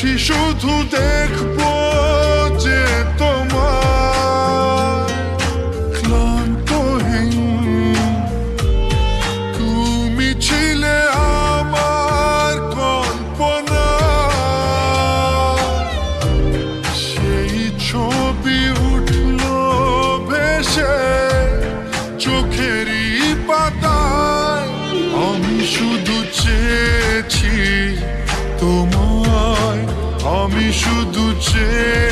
চেয়েছি শুধু দেখবো যে তোমার ক্লান্তহীন তুমি ছিলে আমার কল্পনা, সেই ছবি উঠলো ভেসে চোখেরই পাতায়। আমি শুধু চেয়েছি তোমায়, আমি শুধু চেয়ে